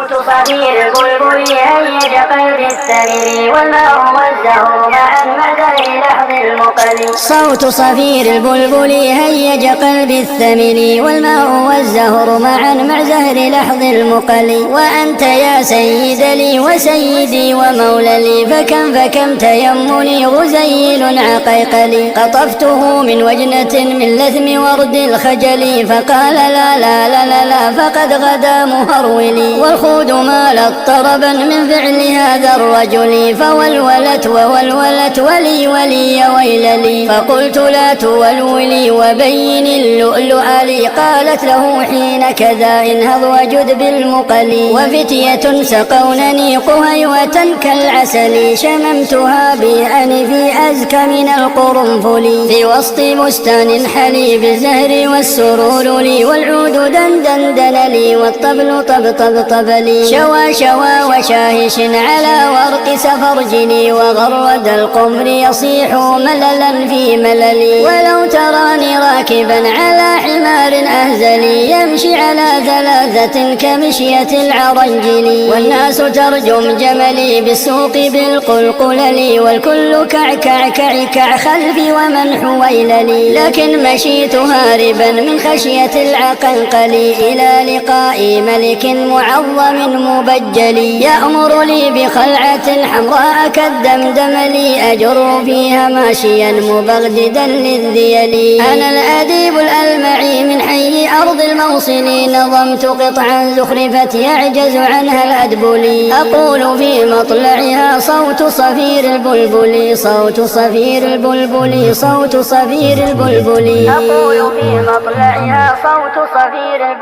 صوت صفير البلبل هيج قلب الثمر والماء والزهر معا مع زهر لحظ المقل. صوت صفير البلبل هيج قلب الثمر والماء والزهر معا مع زهر لحظ المقل. وأنت يا سيد لي وسيدي ومولى لي فكم تيمني غزيل عقيقلي. قطفته من وجنة من لثم ورد الخجل فقال لا لا لا لا, لا فقد غدا مهرولي. والخود مالت طربا من فعل هذا الرجل فولولت وولولت ولي ولي ويل لي. فقلت لا تولولي وبين اللؤلؤ لي. قالت له حين كذا انهض وجد بالمقل. وفتية سقونني قهيوة كالعسل شممتها بأنفي أزكى من القرنفل. في وسط بستان حليب الزهر والسرور لي والعود دندن لي والطبل طبطب لي. شوى شوى وشاهش على ورق سفرجلي وغرد القمر يصيح مللا في مللي. ولو تراني راكبا على حمار أهزلي يمشي على ثلاثة كمشية العرنجل. والناس ترجم جملي بالسوق بالقلقلل والكل كعكع خلفي ومن حويللي. لكن مشيت هاربا من خشية العقنقل إلى لقاء ملك معظم مبجل يأمر لي بخلعة حمراء كالدمدم لي أجر فيها ماشيا مبغددا للذيل. أنا الأديب الألمعي من حي أرض الموصل نظمت قطعا زخرفت يعجز عنها الأدبل. أقول في مطلعها صوت صفير البلبل صوت صفير البلبل صوت صفير البلبل. أقول في مطلعها صوت صفير البلبل